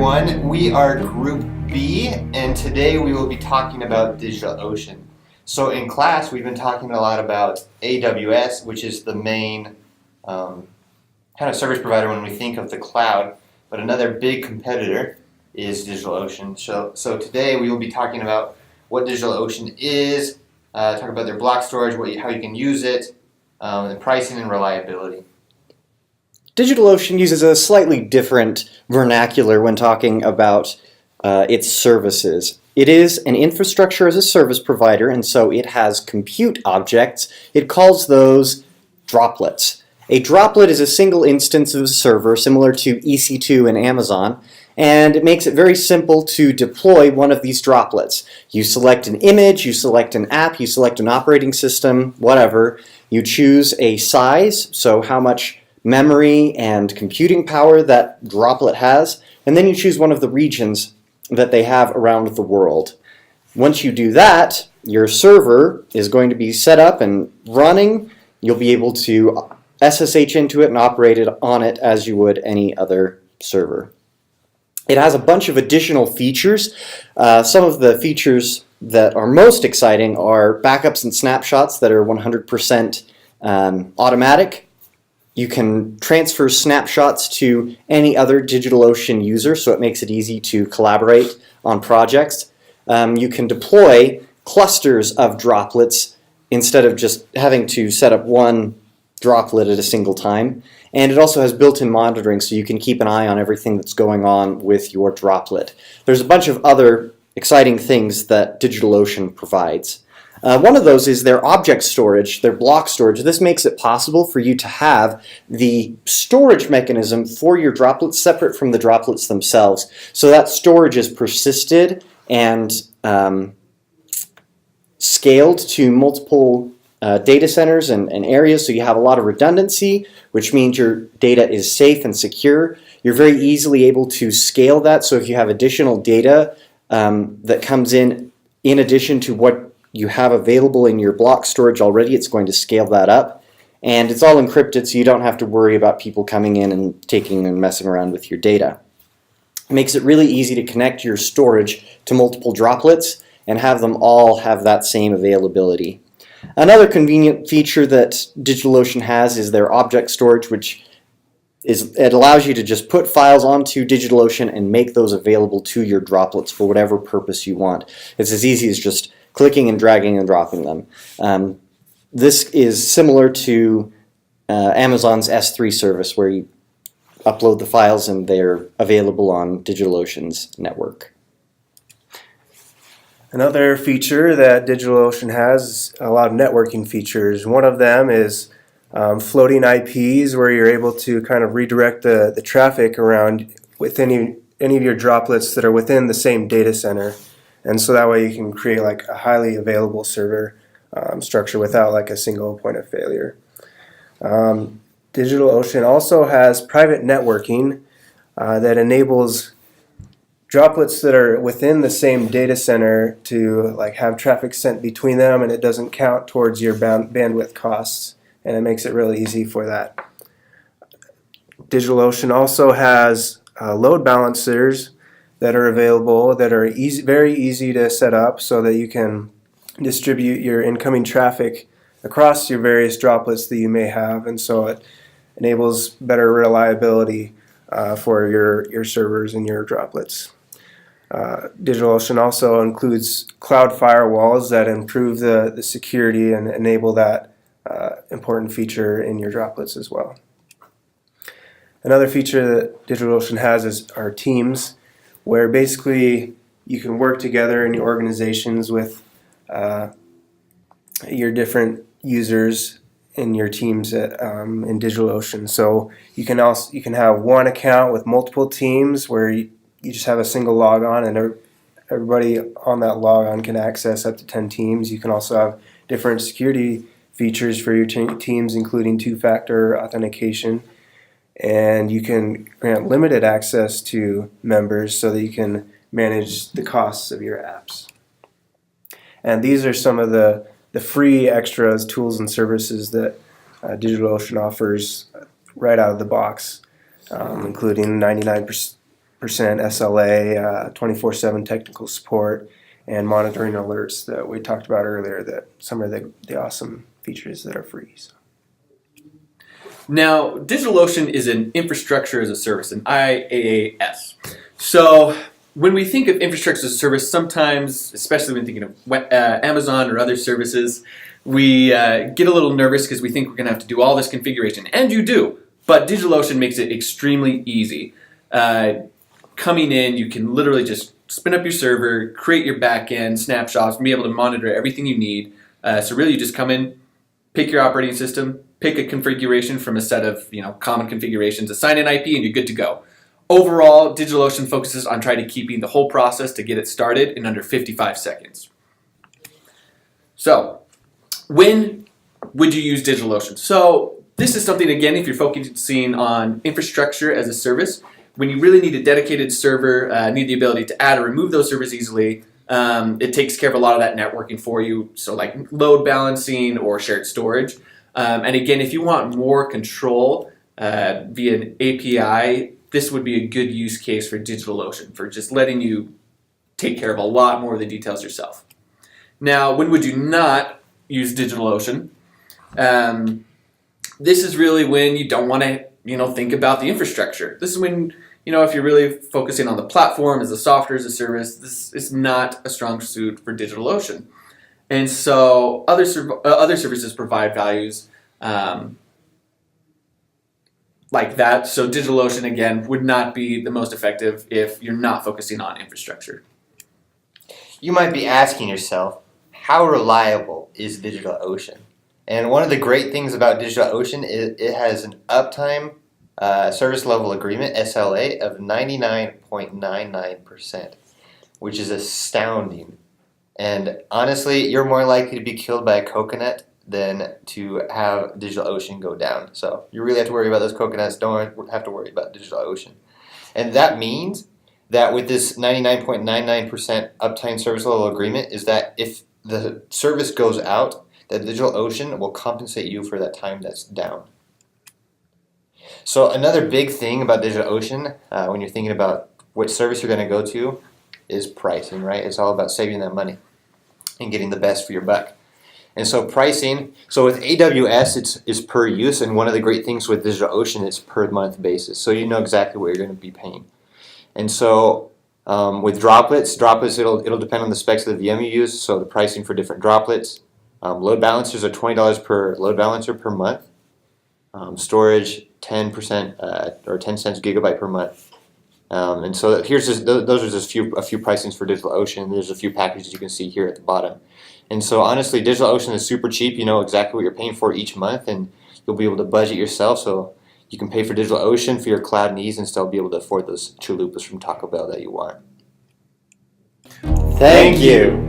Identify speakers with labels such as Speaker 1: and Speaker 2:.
Speaker 1: everyone. We are Group B, and today we will be talking about DigitalOcean. So in class, we've been talking a lot about AWS, which is the main kind of service provider when we think of the cloud, but another big competitor is DigitalOcean. So today we will be talking about what DigitalOcean is, talk about their block storage, how you can use it, and pricing and reliability.
Speaker 2: DigitalOcean uses a slightly different vernacular when talking about its services. It is an infrastructure as a service provider, and so it has compute objects. It calls those droplets. A droplet is a single instance of a server similar to EC2 in Amazon, and it makes it very simple to deploy one of these droplets. You select an image, you select an app, you select an operating system, whatever. You choose a size, so how much memory and computing power that droplet has, and then you choose one of the regions that they have around the world. Once you do that, your server is going to be set up and running. You'll be able to SSH into it and operate it on it as you would any other server. It has a bunch of additional features. Some of the features that are most exciting are backups and snapshots that are 100% automatic. You can transfer snapshots to any other DigitalOcean user, so it makes it easy to collaborate on projects. You can deploy clusters of droplets instead of just having to set up one droplet at a single time. And it also has built-in monitoring, so you can keep an eye on everything that's going on with your droplet. There's a bunch of other exciting things that DigitalOcean provides. One of those is their object storage, their block storage. This makes it possible for you to have the storage mechanism for your droplets separate from the droplets themselves. So that storage is persisted and scaled to multiple data centers and areas, so you have a lot of redundancy, which means your data is safe and secure. You're very easily able to scale that, so if you have additional data that comes in addition to what you have available in your block storage already, it's going to scale that up. And it's all encrypted, so you don't have to worry about people coming in and taking and messing around with your data. It makes it really easy to connect your storage to multiple droplets and have them all have that same availability. Another convenient feature that DigitalOcean has is their object storage, which it allows you to just put files onto DigitalOcean and make those available to your droplets for whatever purpose you want. It's as easy as just clicking and dragging and dropping them. This is similar to Amazon's S3 service, where you upload the files and they're available on DigitalOcean's network.
Speaker 3: Another feature that DigitalOcean has is a lot of networking features. One of them is floating IPs, where you're able to kind of redirect the traffic around with any of your droplets that are within the same data center. And so that way you can create like a highly available server structure without like a single point of failure. DigitalOcean also has private networking that enables droplets that are within the same data center to like have traffic sent between them, and it doesn't count towards your bandwidth costs, and it makes it really easy for that. DigitalOcean also has load balancers that are available that are very easy to set up, so that you can distribute your incoming traffic across your various droplets that you may have, and so it enables better reliability for your servers and your droplets. DigitalOcean also includes cloud firewalls that improve the security and enable that important feature in your droplets as well. Another feature that DigitalOcean has are teams, where basically you can work together in your organizations with your different users in your teams in DigitalOcean. So you can have one account with multiple teams where you just have a single logon, and everybody on that logon can access up to 10 teams. You can also have different security features for your teams, including two-factor authentication. And you can grant limited access to members so that you can manage the costs of your apps. And these are some of the free extras, tools, and services that DigitalOcean offers right out of the box, including 99% SLA, 24/7 technical support, and monitoring alerts that we talked about earlier. That some of the awesome features that are free. So.
Speaker 4: Now, DigitalOcean is an infrastructure as a service, an IaaS. So when we think of infrastructure as a service, sometimes, especially when thinking of Amazon or other services, we get a little nervous because we think we're going to have to do all this configuration. And you do, but DigitalOcean makes it extremely easy. Coming in, you can literally just spin up your server, create your backend, snapshots, and be able to monitor everything you need. So really you just come in, pick your operating system, pick a configuration from a set of common configurations, assign an IP, and you're good to go. Overall, DigitalOcean focuses on trying to keeping the whole process to get it started in under 55 seconds. So, when would you use DigitalOcean? So, this is something, again, if you're focusing on infrastructure as a service, when you really need a dedicated server, need the ability to add or remove those servers easily, it takes care of a lot of that networking for you, so like load balancing or shared storage. And again, if you want more control via an API, this would be a good use case for DigitalOcean, for just letting you take care of a lot more of the details yourself. Now, when would you not use DigitalOcean? This is really when you don't want to think about the infrastructure. This is when, if you're really focusing on the platform as a software as a service, this is not a strong suit for DigitalOcean. And so other services provide values like that. So DigitalOcean, again, would not be the most effective if you're not focusing on infrastructure.
Speaker 1: You might be asking yourself, how reliable is DigitalOcean? And one of the great things about DigitalOcean is it has an uptime service level agreement, SLA, of 99.99%, which is astounding. And honestly, you're more likely to be killed by a coconut than to have DigitalOcean go down. So you really have to worry about those coconuts. Don't have to worry about DigitalOcean. And that means that with this 99.99% uptime service level agreement is that if the service goes out, that DigitalOcean will compensate you for that time that's down. So another big thing about DigitalOcean, when you're thinking about which service you're going to go to, is pricing, right? It's all about saving that money and getting the best for your buck. And so pricing, so with AWS, it's per use, and one of the great things with DigitalOcean is per month basis. So you know exactly what you're going to be paying. And so with droplets, it'll depend on the specs of the VM you use, so the pricing for different droplets. Load balancers are $20 per load balancer per month. Storage, 10% or 10 cents gigabyte per month. And so those are just a few pricings for DigitalOcean. There's a few packages you can see here at the bottom. And so honestly, DigitalOcean is super cheap. You know exactly what you're paying for each month, and you'll be able to budget yourself. So you can pay for DigitalOcean for your cloud needs and still be able to afford those chalupas from Taco Bell that you want.
Speaker 2: Thank you.